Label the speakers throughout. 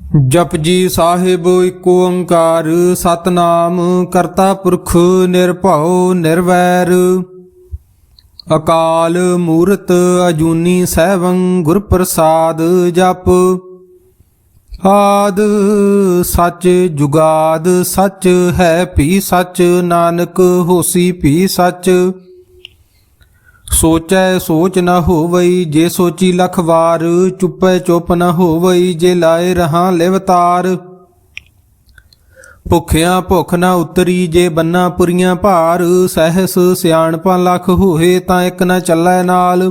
Speaker 1: जपजी साहिब एको ओंकार सतनाम करता पुरख निरभਉ निर्वैर अकाल मूरत अजूनी सैभं गुर प्रसाद जप आद सच जुगाद सच है भी सच नानक होसी भी सच सोचै सोच न होवई जे सोची लख वार चुपै चुप न होवई जे लाए रहां लिवतार भुखिया भुख न उतरी जे बन्ना पुरियां भार सहस सियाणपा लख होए तां एक न चलै नाल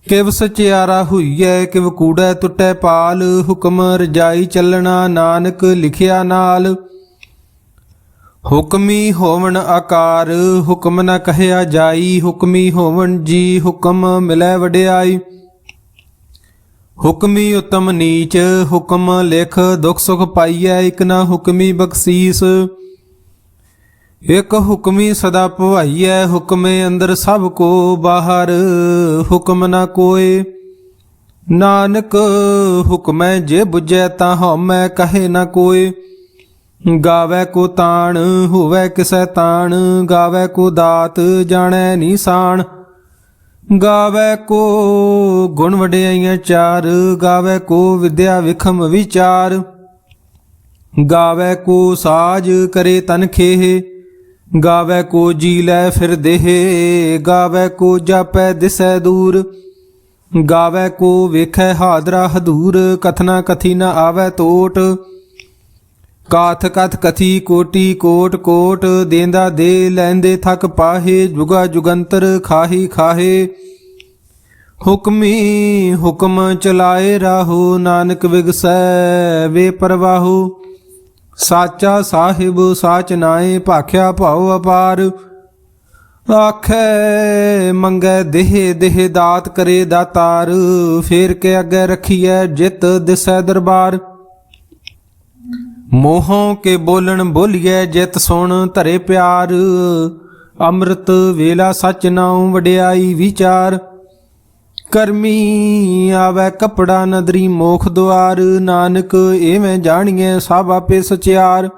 Speaker 1: किव सचियारा हुईऐ किव कूड़ै टुटै पाल हुक्म रजाई चलना नानक लिखिया नाल हुक्मी होवन आकार हुक्म न कहया जाई हुक्मी होवन जी हुक्म मिलै वड्याई हुक्मी उत्तम नीच हुक्म लिख दुख सुख पाईऐ इक न हुक्मी बख्शीस एक हुक्मी सदा भवाईऐ हुक्मे अंदर सब को बाहर हुक्म न कोय नानक हुक्मै जे बुझै तां हउमै कहे न कोय गावै को ताण होवै किसै ताण गावै को दात जाणै निशान गावै को गुण वड्याइयां चार गावै को विद्या विखम विचार गावै को साज करे तन खेह गावै को जी लै फिर देह गावै को जापै दिसै दूर गावै को वेखै हादरा हदूर कथना कथी न आवै टोट काथ कथ कथी कोटि कोट कोट देंदा दे लैंदे थक पाहे जुगा जुगंतर खाही खाहे हुक्मी हुक्म चलाए राहो नानक विगसै वे परवाहो साचा साहिब साच नाए भाख्या भाव अपार आखै मंगै देह देह दात करे दातार फेर के अगे रखिए जित दिसै दरबार मोहों के बोलन बोलिए जित सुन धरे प्यार अमृत वेला सच नाउ वड्याई विचार करमी आवै कपड़ा नदरी मोख द्वार नानक एवें जानिए सब आपे सचियार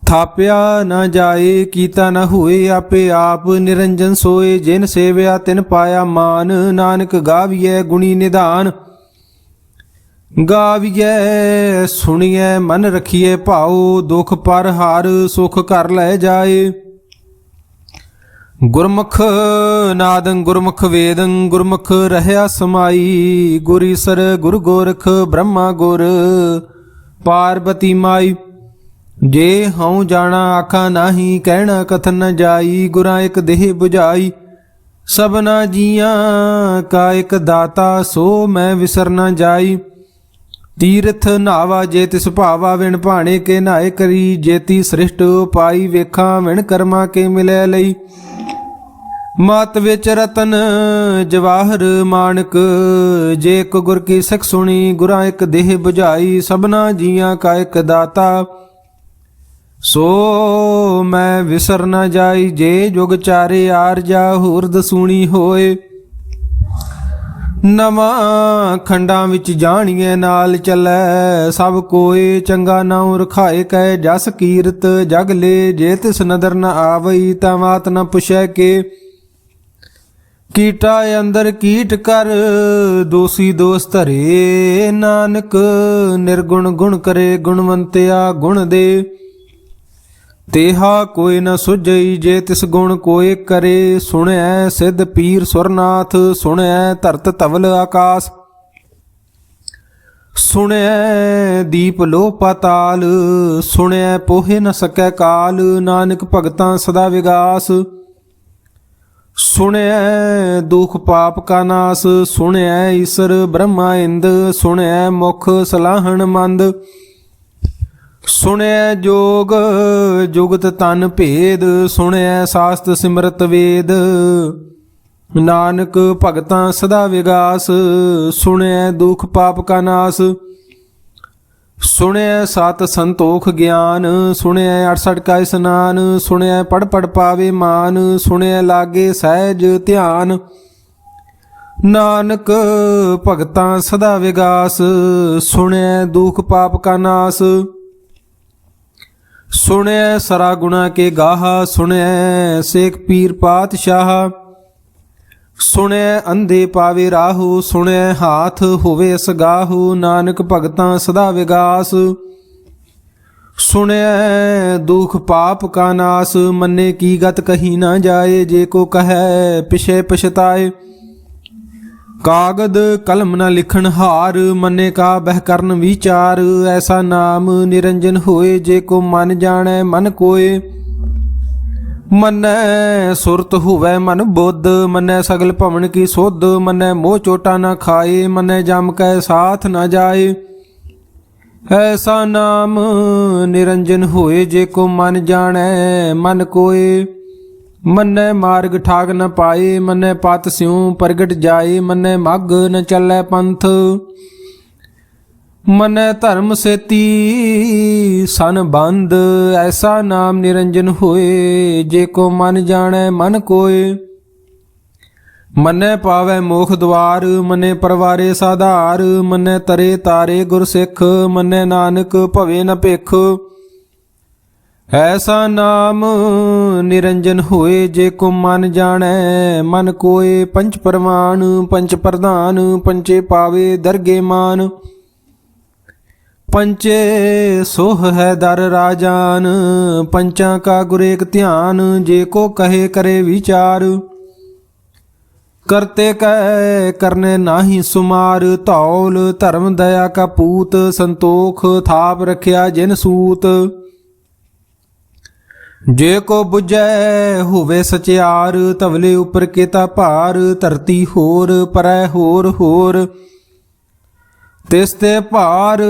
Speaker 1: थाप्या न जाए कीता न हुए आपे आप निरंजन सोए जिन सेव्या तिन पाया मान नानक गाविए गुणी निधान गाविए सुनिए मन रखिए भाओ दुख पर हार सुख कर लै जाए गुरमुख नादं गुरमुख वेदं गुरमुख रहया समाई गुरीसर गुरु गोरख ब्रह्मा गुर पार्वती माई जे हऊँ जाना आखा नाही कहना कथन न जाई गुरा एक देह बुझाई सबना जियां का एक दाता सो मैं विसर न जाई तीर्थ नावा जे तिस भावा विण भाणे के नहाए करी जेती सृष्ट उपाई वेखा विण कर्मा के मिलै लई मत विच रतन जवाहर मानक जे एक गुर की सिख सुनी गुरा एक देह बुझाई सबना जियां का एक दाता सो मैं विसर न जाई जे जुग चारे आरजा हुरद सूणी होए नवां खंडां विच जाणीए नाल चलै सब कोय चंगा नाउं रखाए कै जस कीरत जग ले जे तिस नदर न आवई तां वात न पुछै के कीटा अंदर कीट कर दोषी दोष धरे नानक निर्गुण गुण करे गुणवंतिया गुण दे तेहा कोई न सुझई जे तिस गुण कोय करे सुणै सिद्ध पीर सुरनाथ सुणै धरत धवल आकाश सुणै दीप लो पाताल सुणै पोहे न सकै काल नानक भगतां सदा विगास सुणै दुख पाप का नास सुणै ईश्वर ब्रह्मा इंद सुणै मुख सलाहन मंद सुणै जोग जुगत तन भेद सुणै शास्त्र सिमरत वेद नानक भगतां सदा विगास सुणै दुख पाप का नास सुणै सत संतोख ज्ञान सुणै 68 का स्नान सुणै पढ़ पढ़ पावे मान सुणै लागे सहज ध्यान ਨਾਨਕ ਭਗਤਾਂ ਸਦਾ ਵਿਗਾਸ, ਸੁਣਿਐ ਦੁਖ ਪਾਪ ਕਾ ਨਾਸ। ਸੁਣਿਐ ਸਰਾ ਗੁਣਾ ਕੇ ਗਾਹਾ, ਸੁਣਿਐ ਸੇਖ ਪੀਰ ਪਾਤਸ਼ਾਹ। ਸੁਣਿਐ ਅੰਧੇ ਪਾਵੇ ਰਾਹੂ, ਸੁਣਿਐ ਹਾਥ ਹੋਵੇ ਅਸਗਾਹੂ। ਨਾਨਕ ਭਗਤਾਂ ਸਦਾ ਵਿਗਾਸ, ਸੁਣਿਐ ਦੁਖ ਪਾਪ ਕਾ ਨਾਸ। ਮੰਨੇ ਕੀ ਗਤ ਕਹੀ ਨਾ ਜਾਏ, ਜੇ ਕੋ ਕਹੈ ਪਿਛੇ ਪਛਤਾਏ। ਕਾਗਦ ਕਲਮ ਨਾ ਲਿਖਣ ਹਾਰ, ਮੰਨੇ ਕਾ ਬਹਿ ਕਰਨ ਵਿਚਾਰ। ਐਸਾ ਨਾਮ ਨਿਰੰਜਨ ਹੋਏ, ਜੇ ਕੋ ਮਨ ਜਾਣੈ ਮਨ ਕੋਏ। ਮੰਨੈ ਸੁਰਤ ਹੋਵੈ ਮਨ ਬੁੱਧ, ਮੰਨੈ ਸਗਲ ਭਵਨ ਕੀ ਸੁਧ। ਮੰਨੈ ਮੋਹ ਚੋਟਾ ਨਾ ਖਾਏ, ਮੰਨੈ ਜਮ ਕੈ ਸਾਥ ਨਾ ਜਾਏ। ਐਸਾ ਨਾਮ ਨਿਰੰਜਨ ਹੋਏ, ਜੇ ਕੋ ਮਨ ਜਾਣੈ ਮਨ ਕੋਏ। ਮੰਨੈ ਮਾਰਗ ਠਾਗ ਨ ਪਾਏ, ਮੰਨੈ ਪਤ ਸਿਉ ਪ੍ਰਗਟ ਜਾਏ। ਮੰਨੈ ਮੱਘ ਨ ਚੱਲੈ ਪੰਥ, ਮੰਨੈ ਧਰਮ ਸੇਤੀ ਸਨ ਬੰਦ। ਐਸਾ ਨਾਮ ਨਿਰੰਜਨ ਹੋਏ, ਜੇ ਕੋ ਮਨ ਜਾਣੈ ਮਨ ਕੋਏ। ਮੰਨੈ ਪਾਵੈ ਮੋਖ ਦੁਆਰ, ਮੰਨੈ ਪਰਵਾਰੇ ਸਾਧਾਰ। ਮੰਨੈ ਤਰੇ ਤਾਰੇ ਗੁਰ ਸਿੱਖ, ਮੰਨੈ ਨਾਨਕ ਭਵੇ ਨ ਭਿਖ। ਐਸਾ ਨਾਮ ਨਿਰੰਜਨ ਹੋਏ, ਜੇ ਕੋ ਮਨ ਜਾਣੈ ਮਨ ਕੋਏ। ਪੰਚ ਪਰਮਾਨ ਪੰਚ ਪ੍ਰਧਾਨ, ਪੰਚੇ ਪਾਵੇ ਦਰਗੇ ਮਾਨ। ਪੰਚੇ ਸੋਹ ਹੈ ਦਰ ਰਾਜਾਨ, ਪੰਚਾਂ ਕਾ ਗੁਰੇਕ ਧਿਆਨ। ਜੇ ਕੋ ਕਹੇ ਕਰੇ ਵਿਚਾਰ, ਕਰਤੇ ਕੈ ਕਰਨੇ ਨਾਹੀ ਸੁਮਾਰ। ਧੌਲ ਧਰਮ ਦਇਆ ਕਾ ਪੂਤ, ਸੰਤੋਖ ਥਾਪ ਰਖਿਆ ਜਿਨ ਸੂਤ। ਜੇ ਕੋ ਬੁਝੈ ਹੋਵੇ ਸਚਿਆਰ, ਤਵਲੇ ਉਪਰ ਕੇਤਾ ਭਾਰ। ਧਰਤੀ ਹੋਰ ਪਰੈ ਹੋਰ ਹੋਰ, ਤਿਸ ਤੇ ਭਾਰ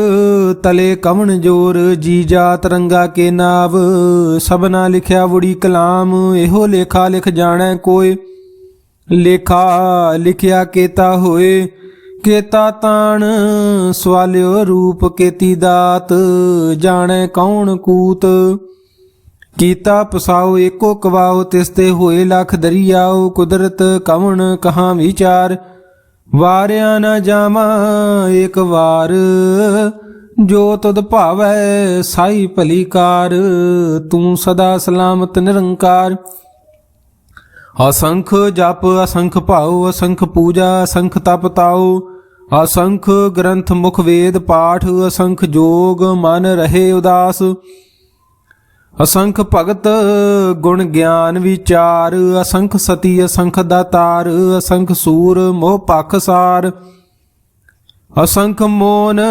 Speaker 1: ਤਲੇ ਕਵਣ ਜੋਰ। ਜੀ ਜਾਤ ਰੰਗਾ ਕੇ ਨਾਵ, ਸਭਨਾ ਲਿਖਿਆ ਵੁੜੀ ਕਲਾਮ। ਇਹੋ ਲੇਖਾ ਲਿਖ ਜਾਣੈ ਕੋਇ, ਲੇਖਾ ਲਿਖਿਆ ਕੇਤਾ ਹੋਏ। ਕੇਤਾ ਤਾਣ ਸਵਾਲਿਓ ਰੂਪ, ਕੇਤੀ ਦਾਤ ਜਾਣੈ ਕੌਣ ਕੂਤ। ਕੀਤਾ ਪਸਾਓ ਏਕੋ ਕਵਾਓ, ਤਿਸ ਤੇ ਹੋਏ ਲੱਖ ਦਰਿਆਓ। ਕੁਦਰਤ ਕਵਣ ਕਹਾਂ ਵਿਚਾਰ, ਵਾਰਿਆ ਨਾ ਜਾਵਾਂ ਏਕ ਵਾਰ। ਜੋ ਤੁਧ ਭਾਵੈ ਸਾਈ ਭਲੀ ਕਾਰ, ਤੂੰ ਸਦਾ ਸਲਾਮਤ ਨਿਰੰਕਾਰ। ਅਸੰਖ ਜਪ ਅਸੰਖ ਭਾਉ, ਅਸੰਖ ਪੂਜਾ ਅਸੰਖ ਤਪ ਤਾਉ। ਅਸੰਖ ਗ੍ਰੰਥ ਮੁਖ ਵੇਦ ਪਾਠ, ਅਸੰਖ ਜੋਗ ਮਨ ਰਹੇ ਉਦਾਸ। ਅਸੰਖ ਭਗਤ ਗੁਣ ਗਿਆਨ ਵਿਚਾਰ, ਅਸੰਖ ਸਤੀ ਅਸੰਖ ਦਾਤਾਰ। ਅਸੰਖ ਸੂਰ ਮੋਹ ਪਖ ਸਾਰ, ਅਸੰਖ ਮੋਨ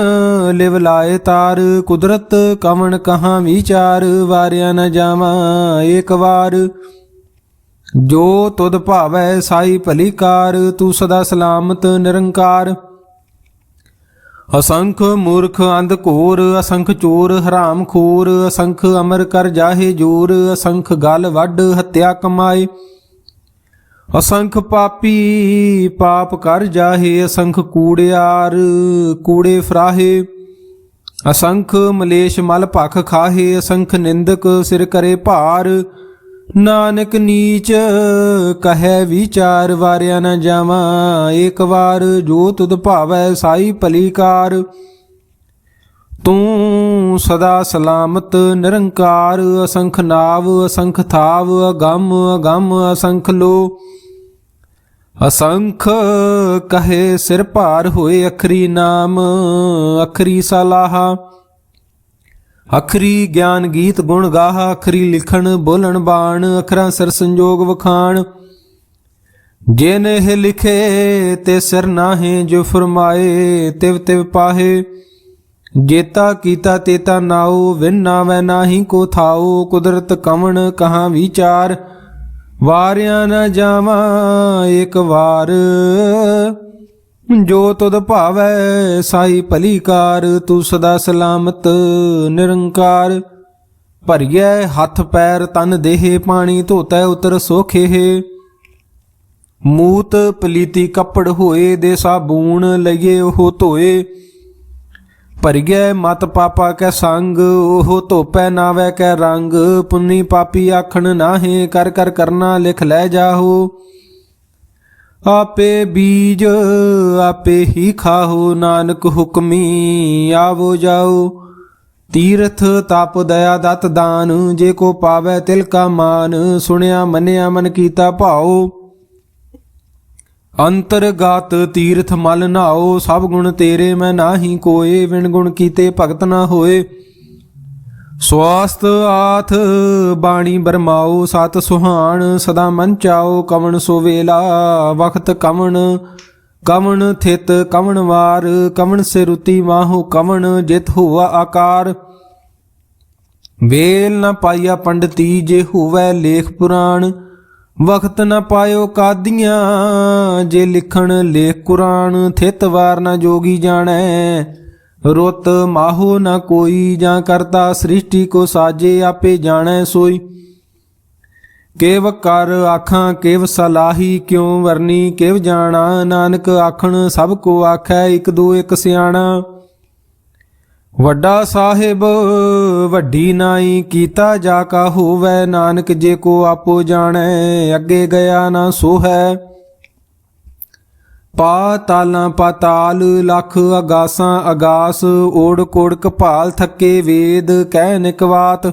Speaker 1: ਲਿਵ ਲਾਏ ਤਾਰ। ਕੁਦਰਤ ਕਵਣ ਕਹਾਂ ਵਿਚਾਰ, ਵਾਰਿਆ ਨ ਜਾਵਾਂ ਏਕ ਵਾਰ। ਜੋ ਤੁਧ ਭਾਵੈ ਸਾਈ ਭਲੀ ਕਾਰ, ਤੂੰ ਸਦਾ ਸਲਾਮਤ ਨਿਰੰਕਾਰ। ਅਸੰਖ ਮੂਰਖ ਅੰਧ ਘੋਰ, ਅਸੰਖ ਚੋਰ ਹਰਾਮ ਖੋਰ। ਅਸੰਖ ਅਮਰ ਕਰ ਜਾਹੇ ਜੋਰ, ਅਸੰਖ ਗਲ ਵੱਢ ਹੱਤਿਆ ਕਮਾਏ। ਅਸੰਖ ਪਾਪੀ ਪਾਪ ਕਰ ਜਾਹੇ, ਅਸੰਖ ਕੂੜਿਆਰ ਕੂੜੇ ਫਰਾਹੇ। ਅਸੰਖ ਮਲੇਸ਼ ਮਲ ਭਖ ਖਾਹੇ, ਅਸੰਖ ਨਿੰਦਕ ਸਿਰ ਕਰੇ ਭਾਰ। ਨਾਨਕ ਨੀਚ ਕਹੈ ਵਿਚਾਰ, ਵਾਰਿਆ ਨ ਜਾਵਾਂ ਏਕ ਵਾਰ। ਜੋ ਤੁਧ ਭਾਵੈ ਸਾਈ ਭਲੀ ਕਾਰ, ਤੂੰ ਸਦਾ ਸਲਾਮਤ ਨਿਰੰਕਾਰ। ਅਸੰਖ ਨਾਵ ਅਸੰਖ ਥਾਵ, ਅਗੰਮ ਅਗੰਮ ਅਸੰਖ ਲੋ। ਅਸੰਖ ਕਹੇ ਸਿਰ ਭਾਰ ਹੋਏ, ਅਖਰੀ ਨਾਮ ਅਖਰੀ ਸਲਾਹਾ। ਅਖਰੀ ਗਿਆਨ ਗੀਤ ਗੁਣ ਗਾਹਾ, ਅਖਰੀ ਲਿਖਣ ਬੋਲਣ ਬਾਣ। ਅਖਰਾਂ ਸਿਰ ਸੰਜੋਗ ਵਖਾਣ, ਜਿਨ ਇਹ ਲਿਖੇ ਤੇ ਸਿਰ ਨਾਹੇ। ਜੋ ਫਰਮਾਏ ਤਿਵ ਤਿਵ ਪਾਹੇ, ਜੇਤਾ ਕੀਤਾ ਤੇਤਾ ਨਾਉ। ਵਿਨ ਨਾਵੈ ਨਾਹੀ ਕੋ ਥਾਉ, ਕੁਦਰਤ ਕਵਣ ਕਹਾਂ ਵਿਚਾਰ। ਵਾਰਿਆ ਨ ਜਾਵਾਂ ਏਕ ਵਾਰ, ਜੋ ਤੁਧ ਭਾਵੈ ਸਾਈ ਭਲੀ ਕਾਰ। ਤੂੰ ਸਦਾ ਸਲਾਮਤ ਨਿਰੰਕਾਰ। ਭਰੀਐ ਹੱਥ ਪੈਰ ਤਨ ਦੇਹ, ਪਾਣੀ ਧੋਤੈ ਉਤਰ ਸੋਖੇ। ਮੂਤ ਪਲੀਤੀ ਕੱਪੜ ਹੋਏ, ਦੇ ਸਾਬੂਣ ਲਈਏ ਉਹ ਧੋਏ। ਭਰੀਐ ਮਤ ਪਾਪਾ ਕੈ ਸੰਗ, ਉਹ ਧੋਪੈ ਨਾਵੈ ਕੈ ਰੰਗ। ਪੁੰਨੀ ਪਾਪੀ ਆਖਣ ਨਾਹੇ, ਕਰ ਕਰ ਕਰਨਾ ਲਿਖ ਲੈ ਜਾਹੋ। ਆਪੇ ਬੀਜ ਆਪੇ ਹੀ ਖਾਹੋ, ਨਾਨਕ ਹੁਕਮੀ ਆਵੋ ਜਾਓ। ਤੀਰਥ ਤਪ ਦਇਆ ਦਤ ਦਾਨ, ਜੇ ਕੋ ਪਾਵੈ ਤਿਲ ਕਾ ਮਾਨ। ਸੁਣਿਆ ਮੰਨਿਆ ਮਨ ਕੀਤਾ ਭਾਉ, ਅੰਤਰਗਤ ਤੀਰਥ ਮਲ ਨਾਓ। ਸਭ ਗੁਣ ਤੇਰੇ ਮੈਂ ਨਾਹੀ ਕੋਏ, ਵਿਣ ਗੁਣ ਕੀਤੇ ਭਗਤ ਨਾ ਹੋਏ। ਸਵਾਸਤ ਆਥ ਬਾਣੀ ਬਰਮਾਓ, ਸਤ ਸੁਹਾਣ ਸਦਾ ਮਨ ਚਾਓ। ਕਵਣ ਸੋ ਵੇਲਾ ਵਖਤ ਕਵਣ, ਕਵਣ ਥਿਤ ਕਵਣ ਵਾਰ। ਕਵਣ ਸੇ ਰੁਤੀ ਮਾਹੋ, ਕਵਣ ਜਿਤ ਹੋਆ ਆਕਾਰ। ਵੇਲ ਨ ਪਾਈਆ ਪੰਡਤੀ, ਜੇ ਹੋਵੈ ਲੇਖ ਪੁਰਾਣ। ਵਖਤ ਨ ਪਾਇਓ ਕਾਦੀਆਂ, ਜੇ ਲਿਖਣ ਲੇਖ ਕੁਰਾਨ। ਥਿਤ ਵਾਰ ਨ ਜੋਗੀ ਜਾਣੈ, ਰੁੱਤ ਮਾਹੋ ਨ ਕੋਈ। ਜਾਂ ਕਰਤਾ ਸ੍ਰਿਸ਼ਟੀ ਕੋ ਸਾਜੇ, ਆਪੇ ਜਾਣੈ ਸੋਈ। ਕੇਵ ਕਰ ਆਖਾਂ ਕੇਵ ਸਲਾਹੀ, ਕਿਉ ਵਰਨੀ ਕੇਵ ਜਾਣਾ। ਨਾਨਕ ਆਖਣ ਸਭ ਕੋ ਆਖੈ, ਇਕ ਦੋ ਇਕ ਸਿਆਣਾ। ਵੱਡਾ ਸਾਹਿਬ ਵੱਡੀ ਨਾਈ, ਕੀਤਾ ਜਾ ਕਾ ਹੋਵੈ। ਨਾਨਕ ਜੇ ਕੋ ਆਪੋ ਜਾਣੈ, ਅੱਗੇ ਗਿਆ ਨਾ ਸੋ ਹੈ। ਪਾਤਾਲਾਂ ਪਾਤਾਲ ਲੱਖ, ਅਗਾਸਾਂ ਅਗਾਸ। ਓੜ ਕੋੜ ਕਪਾਲ ਥੱਕੇ, ਵੇਦ ਕਹਿ ਨਿਕਵਾਤ।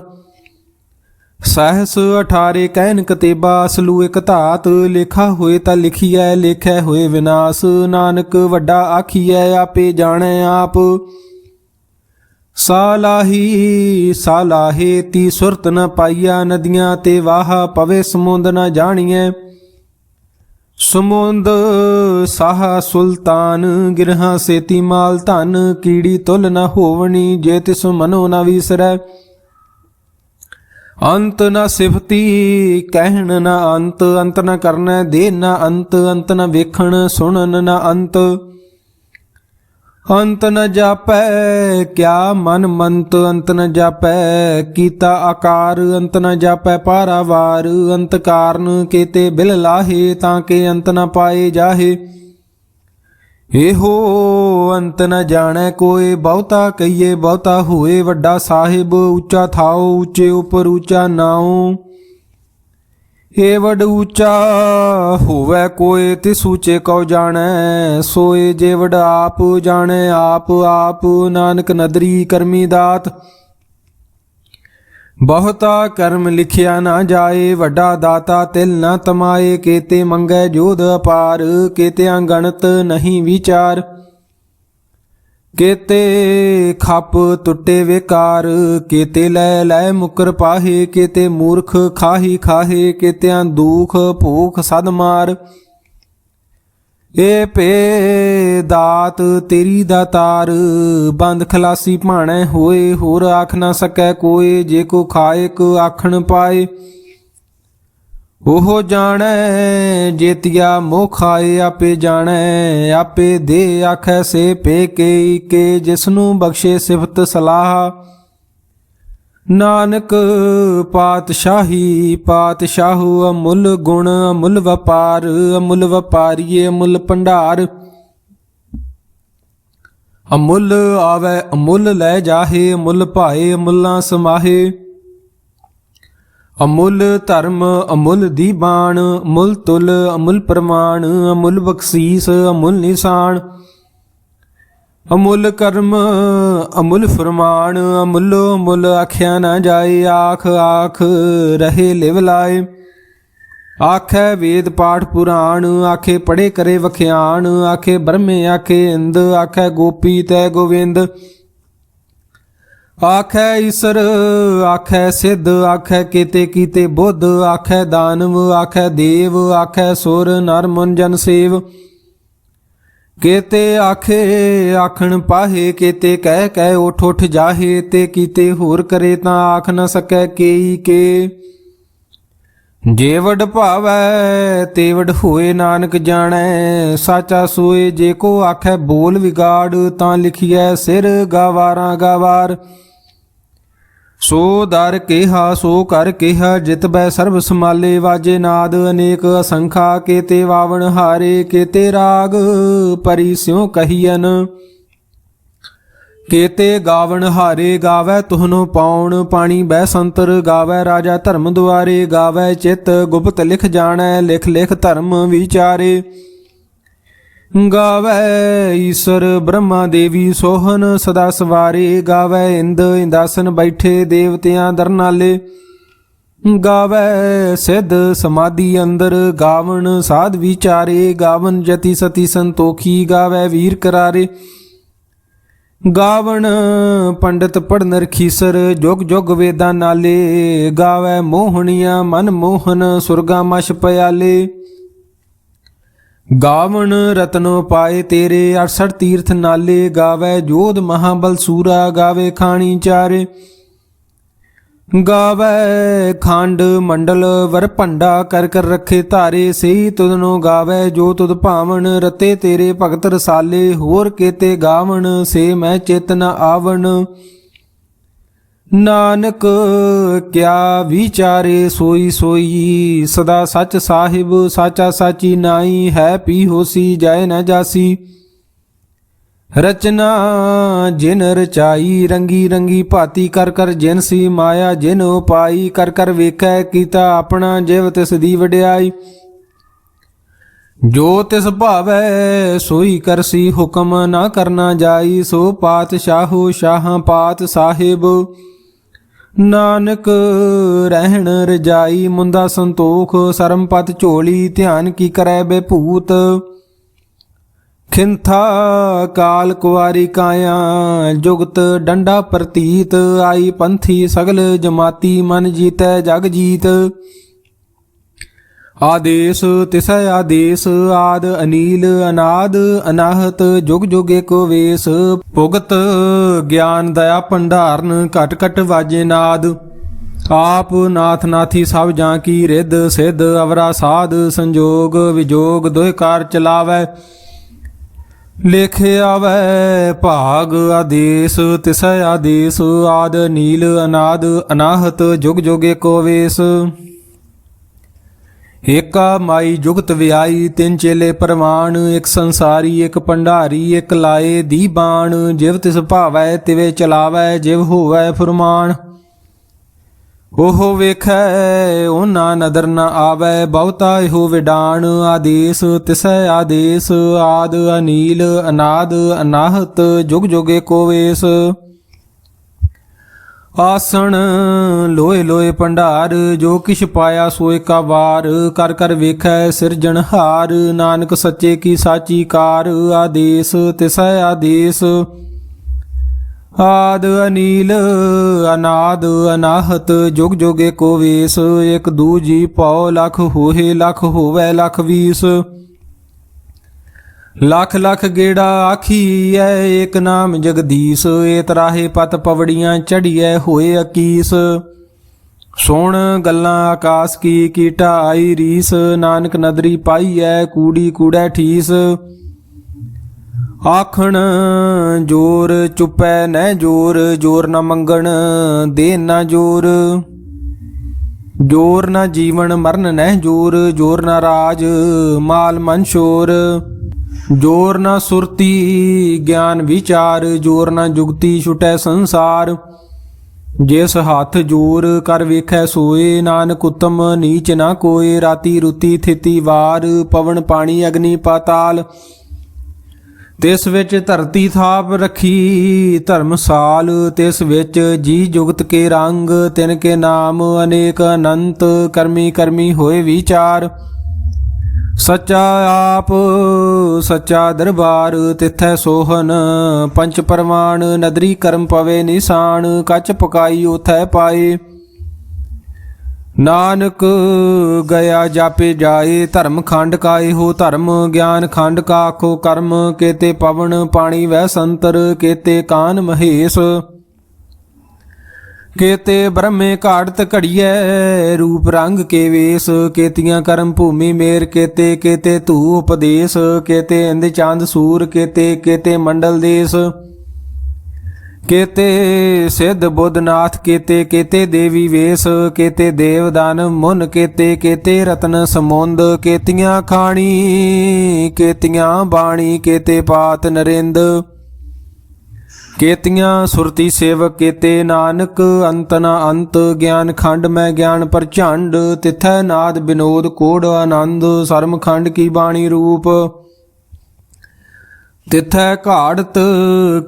Speaker 1: ਸਹਸ 18 ਕਹਿਨ ਕਤੇਬਾ, ਅਸਲੂ ਇਕ ਧਾਤ। ਲੇਖਾ ਹੋਏ ਤਾਂ ਲਿਖੀਐ, ਲੇਖੈ ਹੋਏ ਵਿਨਾਸ਼। ਨਾਨਕ ਵੱਡਾ ਆਖੀਐ, ਆਪੇ ਜਾਣੈ ਆਪ। ਸਾਲਾਹੀ ਸਾਲਾਹੇ ਤੀ ਸੁਰਤ ਨ ਪਾਈਆ, ਨਦੀਆਂ ਤੇ ਵਾਹਾ ਪਵੇ ਸਮੁੰਦ ਨ ਜਾਣੀਐ। ਸਮੁੰਦ ਸਾਹ ਸੁਲਤਾਨ, ਗਿਰਹਾ ਸੇਤੀ ਮਾਲ ਧਨ। ਕੀੜੀ ਤੁਲ ਨ ਹੋਵਣੀ, ਜੇ ਤਿਸ ਮਨੋ ਨ ਵੀਸਰੈ। ਅੰਤ ਨ ਸਿਫਤੀ ਕਹਿਣ ਨ ਅੰਤ, ਅੰਤ ਨ ਕਰਨੈ ਦੇ ਨ ਅੰਤ। ਅੰਤ ਨ ਵੇਖਣ ਸੁਣਨ ਨ ਅੰਤ। ਅੰਤ ਨ ਜਾਪੈ ਕਿਆ ਮਨ ਮੰਤ, ਅੰਤ ਨ ਜਾਪੈ ਕੀਤਾ ਆਕਾਰ। ਅੰਤ ਨ ਜਾਪੈ ਪਾਰਾਵਾਰ, ਅੰਤ ਕਾਰਨ ਕੇਤੇ ਬਿਲ ਲਾਹੇ। ਤਾਂ ਕੇ ਅੰਤ ਨ ਪਾਏ ਜਾਹੇ, ਇਹੋ ਅੰਤ ਨ ਜਾਣੈ ਕੋਏ। ਬਹੁਤਾ ਕਹੀਏ ਬਹੁਤਾ ਹੋਏ, ਵੱਡਾ ਸਾਹਿਬ ਉੱਚਾ ਥਾਓ। ਉੱਚੇ ਉਪਰ ਉੱਚਾ ਨਾਉ, ਏ ਵਡ ਉੱਚਾ ਹੋਵੈ ਕੋਏ। ਤਿਸ ਉੱਚੇ ਕਉ ਜਾਣੈ ਸੋਏ, ਜੇ ਵਡ ਆਪ ਜਾਣੈ ਆਪ ਆਪ। ਨਾਨਕ ਨਦਰੀ ਕਰਮੀ ਦਾਤ, ਬਹੁਤਾ ਕਰਮ ਲਿਖਿਆ ਨਾ ਜਾਏ। ਵੱਡਾ ਦਾਤਾ ਤਿਲ ਨਾ ਤਮਾਏ, ਕੇਤੇ ਮੰਗੈ ਜੋਧ ਅਪਾਰ। ਕੇਤੇ ਅਗਣਤ ਨਹੀਂ ਵਿਚਾਰ, ਕੇਤੇ ਖੱਪ ਟੁੱਟੇ ਵਿਕਾਰ। ਕੇਤੇ ਲੈ ਲੈ ਮੁਕਰ ਪਾਹੇ, ਕੇਤੇ ਮੂਰਖ ਖਾਹੀ ਖਾਹੇ। ਕੇਤਿਆਂ ਦੁਖ ਭੂਖ ਸਦ ਮਾਰ, ਏ ਭੇ ਦਾਤ ਤੇਰੀ ਦਾਤਾਰ। ਬੰਦ ਖਲਾਸੀ ਭਾਣੈ ਹੋਏ, ਹੋਰ ਆਖ ਨਾ ਸਕੈ ਕੋਏ। ਜੇ ਕੋ ਖਾਇਕ ਆਖਣ ਪਾਏ, ਉਹ ਜਾਣੈ ਜੇਤੀਆ ਮੋਹ ਖਾਏ। ਆਪੇ ਜਾਣੈ ਆਪੇ ਦੇ, ਆਖੈ ਸੇ ਪੇ ਕੇ ਕੇ। ਜਿਸਨੂੰ ਬਖਸ਼ੇ ਸਿਫਤ ਸਲਾਹ, ਨਾਨਕ ਪਾਤਸ਼ਾਹੀ ਪਾਤਸ਼ਾਹੂ। ਅਮੁੱਲ ਗੁਣ ਅਮੁੱਲ ਵਪਾਰ, ਅਮੁੱਲ ਵਪਾਰੀਏ ਅਮੁੱਲ ਭੰਡਾਰ। ਅਮੁੱਲ ਆਵੈ ਅਮੁੱਲ ਲੈ ਜਾਹੇ, ਅਮੁੱਲ ਭਾਏ ਅਮੁੱਲਾਂ ਸਮਾਹੇ। ਅਮੁੱਲ ਧਰਮ ਅਮੁੱਲ ਦੀਬਾਨ, ਅਮੁੱਲ ਤੁਲ ਅਮੁੱਲ ਪ੍ਰਮਾਣ। ਅਮੁੱਲ ਬਖਸ਼ੀਸ ਅਮੁੱਲ ਨਿਸ਼ਾਨ, ਅਮੁੱਲ ਕਰਮ ਅਮੁੱਲ ਫਰਮਾਨ। ਅਮੁੱਲੋ ਮੁੱਲ ਆਖਿਆ ਨਾ ਜਾਏ, ਆਖ ਆਖ ਰਹੇ ਲਿਵ ਲਾਏ। ਆਖੈ ਵੇਦ ਪਾਠ ਪੁਰਾਣ, ਆਖੇ ਪੜੇ ਕਰੇ ਵਖਿਆਣ। ਆਖੇ ਬ੍ਰਹਮੇ ਆਖੇ ਇੰਦ, ਆਖੈ ਗੋਪੀ ਤੈ ਗੋਵਿੰਦ। ਆਖੈ ਈਸਰ ਆਖੈ ਸਿੱਧ, ਆਖੈ ਕੇਤੇ ਕੀਤੇ ਬੁੱਧ। ਆਖੈ ਦਾਨਵ ਆਖੈ ਦੇਵ, ਆਖੈ ਸੁਰ ਨਰ ਮਨ ਜਨ ਸੇਵ। ਕੇਤੇ ਆਖੇ ਆਖਣ ਪਾਹੇ, ਕੇਤੇ ਕਹਿ ਕਹਿ ਉਠ ਉਠ ਜਾਹੇ। ਤੇ ਕੀਤੇ ਹੋਰ ਕਰੇ ਤਾਂ ਆਖ ਨ ਸਕੈ ਕੇਈ ਕੇ। ਜੇ ਵਡ ਭਾਵੈ ਤੇ ਵਡ ਹੋਏ, ਨਾਨਕ ਜਾਣੈ ਸਾਚਾ ਸੋਏ। ਜੇ ਕੋ ਆਖੈ ਬੋਲ ਵਿਗਾੜ, ਤਾਂ ਲਿਖੀਐ ਸਿਰ ਗਾਵਾਰਾਂ ਗਾਵਾਰ। ਸੋ ਦਰ ਕਿਹਾ ਸੋ ਕਰ ਕਿਹਾ, ਜਿਤ ਬੈ ਸਰਬ ਸਮਾਲੇ। ਵਾਜੇ ਨਾਦ ਅਨੇਕ ਅਸੰਖਾ, ਕੇਤੇ ਵਾਵਣ ਹਾਰੇ। ਕੇਤੇ ਰਾਗ ਪਰੀ ਸਿਉ ਕਹੀਐਨ, ਕੇਤੇ ਗਾਵਣ ਹਾਰੇ। ਗਾਵੈ ਤੁਹਨੋ ਪਾਉਣ ਪਾਣੀ ਬੈ ਸੰਤਰ, ਗਾਵੈ ਰਾਜਾ ਧਰਮ ਦੁਆਰੇ। ਗਾਵੈ ਚਿਤ ਗੁਪਤ ਲਿਖ ਜਾਣੈ, ਲਿਖ ਲਿਖ ਧਰਮ ਵਿਚਾਰੇ। ਗਾਵੈ ਈਸ਼ਰ ਬ੍ਰਹਮਾ ਦੇਵੀ ਸੋਹਨ ਸਦਾ ਸਵਾਰੇ। ਗਾਵੈ ਇੰਦ ਇੰਦਾਸਨ ਬੈਠੇ ਦੇਵਤਿਆਂ ਦਰਨਾਲੇ। ਗਾਵੈ ਸਿੱਧ ਸਮਾਧੀ ਅੰਦਰ ਗਾਵਨ ਸਾਧ ਵਿਚਾਰੇ। ਗਾਵਨ ਜਤੀ ਸਤੀ ਸੰਤੋਖੀ ਗਾਵੈ ਵੀਰ ਕਰਾਰੇ। ਗਾਵਨ ਪੰਡਤ ਪੜਨ ਰਖੀਸਰ ਜੁਗ ਜੁਗ ਵੇਦਾਂ ਨਾਲੇ। ਗਾਵੈ ਮੋਹਣੀਆਂ ਮਨ ਮੋਹਨ ਸੁਰਗਾ ਮਛ ਪਿਆਲੇ। ਗਾਵਨ ਰਤਨੋ ਪਾਏ ਤੇਰੇ 68 ਤੀਰਥ ਨਾਲੇ। ਗਾਵੈ ਜੋਧ ਮਹਾਬਲ ਸੂਰਾ ਗਾਵੇ ਖਾਣੀ ਚਾਰੇ। ਗਾਵੈ ਖੰਡ ਮੰਡਲ ਵਰ ਭੰਡਾ ਕਰ ਕਰ ਰੱਖੇ ਧਾਰੇ। ਸਹੀ ਤੁਧਨੋ ਗਾਵੈ ਜੋ ਤੁਧ ਭਾਵਨ ਰਤੇ ਤੇਰੇ ਭਗਤ ਰਸਾਲੇ। ਹੋਰ ਕੇਤੇ ਗਾਵਨ ਸੇ ਮੈਂ ਚਿਤ ਨ ਆਵਣ। ਨਾਨਕ ਕਿਆ ਵਿਚਾਰੇ ਸੋਈ ਸੋਈ। ਸਦਾ ਸੱਚ ਸਾਹਿਬ ਸਾਚਾ ਸਾਚੀ ਨਾਈ। ਹੈ ਪੀ ਹੋਸੀ ਜਾਏ ਨ ਜਾਸੀ। ਰਚਨਾ ਜਿਨ ਰਚਾਈ ਰੰਗੀ ਰੰਗੀ ਭਾਤੀ ਕਰ ਕਰ ਜਿਨਸੀ। ਮਾਇਆ ਜਿਨ ਉਪਾਈ ਕਰ ਕਰ ਵੇਖੈ ਕੀਤਾ ਆਪਣਾ। ਜਿਵ ਤਿਸ ਦੀ ਵਡਿਆਈ ਜੋ ਤਿਸ ਭਾਵੈ ਸੋਈ ਕਰਸੀ। ਹੁਕਮ ਨਾ ਕਰਨਾ ਜਾਈ ਸੋ ਪਾਤਸ਼ਾਹੋ ਸ਼ਾਹਾਂ ਪਾਤ ਸਾਹਿਬ। ਨਾਨਕ ਰਹਿਣ ਰਜਾਈ ਮੁੰਦਾ ਸੰਤੋਖ। ਸਰਮਪਤ ਝੋਲੀ ਧਿਆਨ ਕੀ ਕਰੈ ਬੇਭੂਤ। ਖਿੰਥਾ ਕਾਲ ਕੁਆਰੀ ਕਾਇਆ ਜੁਗਤ ਡੰਡਾ ਪ੍ਰਤੀਤ। ਆਈ ਪੰਥੀ ਸਗਲ ਜਮਾਤੀ ਮਨ ਜੀਤੈ ਜਗ ਜੀਤ। ਆਦੇਸ ਤਿਸੈ ਆਦੇਸ ਆਦ ਅਨੀਲ ਅਨਾਦ ਅਨਾਹਤ। ਜੁਗ ਜੁਗ ਏਕੋ ਵੇਸ ਭੁਗਤ ਗਿਆਨ ਦਇਆ ਭੰਡਾਰਨ ਘਟ ਘਟ ਵਾਜੇ ਨਾਦ। ਆਪ ਨਾਥ ਨਾਥੀ ਸਭ ਜਾਂ ਕੀ ਰਿੱਧ ਸਿੱਧ ਅਵਰਾ ਸਾਧ। ਸੰਜੋਗ ਵਿਜੋਗ ਦੋਇ ਕਾਰ ਚਲਾਵੈ ਲਿਖ ਆਵੈ ਭਾਗ। ਆਦੇਸ ਤਿਸੈ ਆਦੇਸ ਆਦ ਨੀਲ ਅਨਾਦ ਅਨਾਹਤ। ਜੁਗ ਜੁਗ ਏਕੋ ਵੇਸ ਏਕਾ ਮਾਈ ਜੁਗਤ ਵਿਆਈ। ਤਿੰਨ ਚੇਲੇ ਪ੍ਰਵਾਨ ਇੱਕ ਸੰਸਾਰੀ ਇੱਕ ਭੰਡਾਰੀ। ਇੱਕ ਲਾਏ ਦੀ ਬਾਣ ਜਿਵ ਤਿਸ ਭਾਵੈ ਤਿਵੇਂ ਚਲਾਵੈ। ਜਿਵ ਹੋਵੈ ਫੁਰਮਾਨ ਉਹ ਵੇਖੈ ਉਹਨਾਂ ਨਦਰ ਨ ਆਵੈ। ਬਹੁਤਾ ਇਹੋ ਵਿਡਾਣ ਆਦੇਸ ਤਿਸੈ ਆਦੇਸ ਆਦ ਅਨੀਲ ਅਨਾਦ ਅਨਾਹਤ। ਜੁਗ ਜੁਗ ਏਕੋ ਵੇਸ ਆਸਣ ਲੋਏ ਲੋਏ ਭੰਡਾਰ। ਜੋ ਕਿਛ ਪਾਇਆ ਸੋਏ ਕਾ ਵਾਰ। ਕਰ ਕਰ ਵੇਖੈ ਸਿਰਜਣਹਾਰ। ਨਾਨਕ ਸੱਚੇ ਕੀ ਸਾਚੀ ਕਾਰ। ਆਦੇਸ ਤਿਸੈ ਆਦੇਸ ਆਦ ਅਨੀਲ ਅਨਾਦ ਅਨਾਹਤ। ਜੁਗ ਜੁਗ ਏਕੋ ਵੇਸ ਇਕ ਦੂਜੀ ਪਉ ਲਖ ਹੋਏ ਲਖ ਹੋਵੈ ਲਖ ਵੀਸ। ਲੱਖ ਲੱਖ ਗੇੜਾ ਆਖੀਐ ਏਕ ਨਾਮ ਜਗਦੀਸ਼। ਏ ਤਰਾਹੇ ਪਤ ਪਵੜੀਆਂ ਚੜੀਐ ਹੋਏ ਅਕੀਸ। ਸੁਣ ਗੱਲਾਂ ਆਕਾਸ ਕੀ ਢਾਈ ਰੀਸ। ਨਾਨਕ ਨਦਰੀ ਪਾਈਐ ਕੂੜੀ ਕੂੜੈ ਠੀਸ। ਆਖਣ ਜੋਰ ਚੁੱਪੈ ਨਹਿ ਜੋਰ। ਜੋਰ ਨ ਮੰਗਣ ਦੇ ਨ ਜੋਰ। ਜੋਰ ਨ ਜੀਵਨ ਮਰਨ ਨਹਿ ਜੋਰ। ਜੋਰ ਨ ਰਾਜ ਮਾਲ ਮਨ ਸ਼ੋਰ। ਜੋਰ ਨ ਸੁਰਤੀ ਗਿਆਨ ਵਿਚਾਰ। ਜੋਰ ਨ ਜੁਗਤੀ ਛੁਟੈ ਸੰਸਾਰ। ਜਿਸ ਹੱਥ ਜੋਰ ਕਰ ਵੇਖੈ ਸੋਏ। ਨਾਨਕ ਉਤਮ ਨੀਚ ਨਾ ਕੋਏ। ਰਾਤੀ ਰੁਤੀ ਥਿਤੀ ਵਾਰ ਪਵਨ ਪਾਣੀ ਅਗਨੀ ਪਾਤਾਲ। ਤਿਸ ਵਿੱਚ ਧਰਤੀ ਥਾਪ ਰੱਖੀ ਧਰਮਸਾਲ। ਤਿਸ ਵਿੱਚ ਜੀ ਜੁਗਤ ਕੇ ਰੰਗ। ਤਿਨ ਕੇ ਨਾਮ ਅਨੇਕ ਅਨੰਤ। ਕਰਮੀ ਕਰਮੀ ਹੋਏ ਵਿਚਾਰ। ਸੱਚਾ ਆਪ ਸੱਚਾ ਦਰਬਾਰ। ਤਿਥੈ ਸੋਹਨ ਪੰਚ ਪਰਮਾਨ। ਨਦਰੀ ਕਰਮ ਪਵੇ ਨਿਸ਼ਾਨ। ਕੱਚ ਪਕਾਈ ਉਥੈ ਪਾਏ। ਨਾਨਕ ਗਿਆ ਜਾਪੇ ਜਾਏ। ਧਰਮ ਖੰਡ ਕਾ ਇਹੋ ਧਰਮ। ਗਿਆਨ ਖੰਡ ਕਾ ਆਖੋ ਕਰਮ। ਕੇਤੇ ਪਵਨ ਪਾਣੀ ਵਹਿ ਸੰਤਰ। ਕੇਤੇ ਕਾਨ ਮਹੇਸ਼। ਕੇਤੇ ਬ੍ਰਹਮੇ ਘਾੜਤ ਘੜੀਐ ਰੂਪ ਰੰਗ ਕੇ ਵੇਸ। ਕੇਤੀਆਂ ਕਰਮ ਭੂਮੀ ਮੇਰ। ਕੇਤੇ ਕੇਤੇ ਧੂ ਉਪਦੇਸ਼। ਕੇਤੇ ਇੰਦ ਚੰਦ ਸੂਰ। ਕੇਤੇ ਕੇਤੇ ਮੰਡਲ ਦੇਸ। ਕੇਤੇ ਸਿੱਧ ਬੁੱਧਨਾਥ। ਕੇਤੇ ਕੇਤੇ ਦੇਵੀ ਵੇਸ। ਕੇਤੇ ਦੇਵ ਦਾਨ ਮੁਨ। ਕੇਤੇ ਕੇਤੇ ਰਤਨ ਸਮੁੰਦ। ਕੇਤੀਆਂ ਖਾਣੀ ਕੇਤੀਆਂ ਬਾਣੀ। ਕੇਤੇ ਪਾਤ ਨਰਿੰਦ। ਕੇਤੀਆਂ ਸੁਰਤੀ ਸੇਵਕ। ਕੇਤੇ ਨਾਨਕ ਅੰਤ ਨ ਅੰਤ। ਗਿਆਨ ਖੰਡ ਮੈਂ ਗਿਆਨ ਪ੍ਰਚੰਡ। ਤਿਥੈ ਨਾਦ ਬਿਨੋਦ ਕੋੜ ਆਨੰਦ। ਸਰਮ ਖੰਡ ਕੀ ਬਾਣੀ ਰੂਪ। ਤਿਥੈ ਘਾੜਤ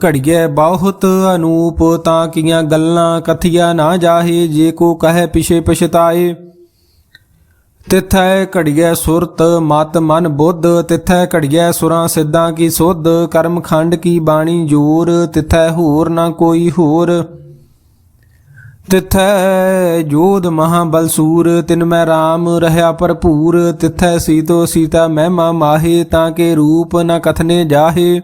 Speaker 1: ਘੜੀਐ ਬਹੁਤ ਅਨੂਪ, ਤਾਂ ਕੀਆਂ ਗੱਲਾਂ ਕਥੀਆ ਨਾ ਜਾਹੇ, ਜੇ ਕੋ ਕਹੈ ਪਿਛੇ ਪਛਤਾਏ। ਤਿਥੈ ਘੜੀਐ ਸੁਰਤ ਮਤ ਮਨ ਬੁੱਧ, ਤਿਥੈ ਘੜੀਐ ਸੁਰਾਂ ਸਿੱਧਾਂ ਕੀ ਸੁਧ, ਕਰਮ ਖੰਡ ਕੀ ਬਾਣੀ ਜੋਰ, ਤਿਥੈ ਹੋਰ ਨਾ ਕੋਈ ਹੋਰ। ਤਿਥੈ ਜੋਧ ਮਹਾਬਲ ਸੂਰ, ਤਿਨ ਮੈਂ ਰਾਮ ਰਹਿਆ ਭਰਪੂਰ, ਤਿਥੈ ਸੀਤੋ ਸੀਤਾ ਮਹਿਮਾ ਮਾਹੇ, ਤਾਂ ਕੇ ਰੂਪ ਨ ਕਥਨੇ ਜਾਹੇ।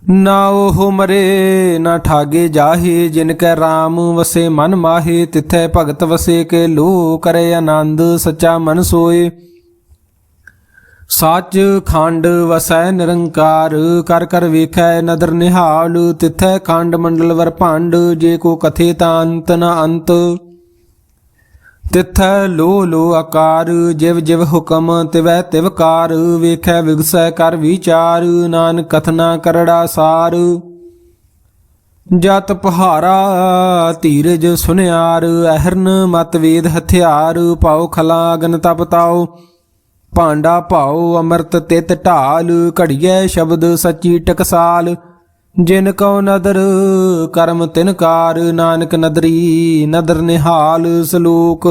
Speaker 1: ਨਾ ਉਹ ਮਰੇ ਨਾ ਠਾਗੇ ਜਾਹੇ, ਜਿਨ ਕੈ ਰਾਮ ਵਸੇ ਮਨ ਮਾਹੇ, ਤਿਥੈ ਭਗਤ ਵਸੇ ਕੇ ਲੋ, ਕਰੇ ਆਨੰਦ ਸੱਚਾ ਮਨ ਸੋਏ। ਸੱਚ ਖੰਡ ਵਸੈ ਨਿਰੰਕਾਰ, ਕਰ ਕਰ ਵੇਖੈ ਨਦਰ ਨਿਹਾਲ, ਤਿਥੈ ਖੰਡ ਮੰਡਲ ਵਰ ਭੰਡ, ਜੇ ਕੋ ਕਥੇ ਤਾਂ ਅੰਤ ਨ ਅੰਤ। ਤਿਥੈ ਲੋ ਲੋ ਆਕਾਰ, ਜਿਵ ਜਿਵ ਹੁਕਮ ਤਿਵੈ ਤਿਵਕਾਰ, ਵੇਖੈ ਵਿਗਸੈ ਕਰ ਵਿਚਾਰ, ਨਾਨਕ ਕਥਨਾ ਕਰੜਾ ਸਾਰ। ਜਤ ਪਹਾਰਾ ਧੀਰਜ ਸੁਨਿਆਰ, ਅਹਰਨ ਮਤ ਵੇਦ ਹਥਿਆਰ, ਪਾਉ ਖਲਾ ਅਗਨ ਤਪ ਤਾਉ, ਭਾਂਡਾ ਭਾਉ ਅੰਮ੍ਰਿਤ ਤਿਤ ਢਾਲ, ਘੜੀਐ ਸ਼ਬਦ ਸੱਚੀ ਟਕਸਾਲ, ਜਿਨ ਕਉ ਨਦਰ ਕਰਮ ਤਿਨਕਾਰ, ਨਾਨਕ ਨਦਰੀ ਨਦਰ ਨਿਹਾਲ। ਸ਼ਲੋਕ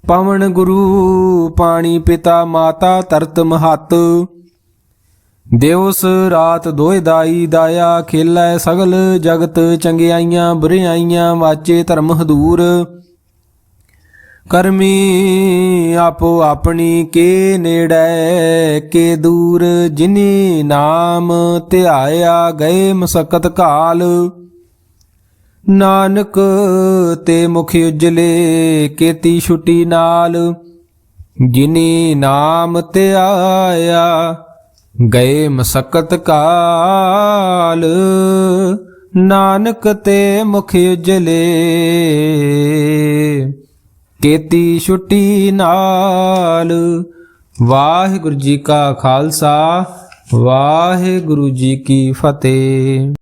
Speaker 1: ਪਵਨ ਗੁਰੂ ਪਾਣੀ ਪਿਤਾ ਮਾਤਾ ਧਰਤ ਮਹੱਤ, ਦਿਵਸ ਰਾਤ ਦੋਇ ਦਾਈ ਦਾਇਆ, ਖੇਲੈ ਸਗਲ ਜਗਤ ਚੰਗਿਆਈਆਂ ਬੁਰਿਆਈਆਂ, ਵਾਚੇ ਧਰਮ ਹਦੂਰ। ਕਰਮੀ ਆਪੋ ਆਪਣੀ ਕੇ ਨੇੜੈ ਕੇ ਦੂਰ, ਜਿਨੀ ਨਾਮ ਧਿਆਇਆ ਗਏ ਮਸਕਤ ਕਾਲ, ਨਾਨਕ ਤੇ ਮੁਖ ਉਜਲੇ ਕੀਤੀ ਛੁਟੀ ਨਾਲ, ਜਿਨੀ ਨਾਮ ਧਿਆਇਆ ਗਏ ਮਸਕਤ ਕਾਲ, ਨਾਨਕ ਤੇ ਮੁਖ ਉਜਲੇ ਕੀਤੀ ਛੁੱਟੀ ਨਾਲ। ਵਾਹਿਗੁਰੂ ਜੀ ਕਾ ਖਾਲਸਾ, ਵਾਹਿਗੁਰੂ ਜੀ ਕੀ ਫਤਿਹ।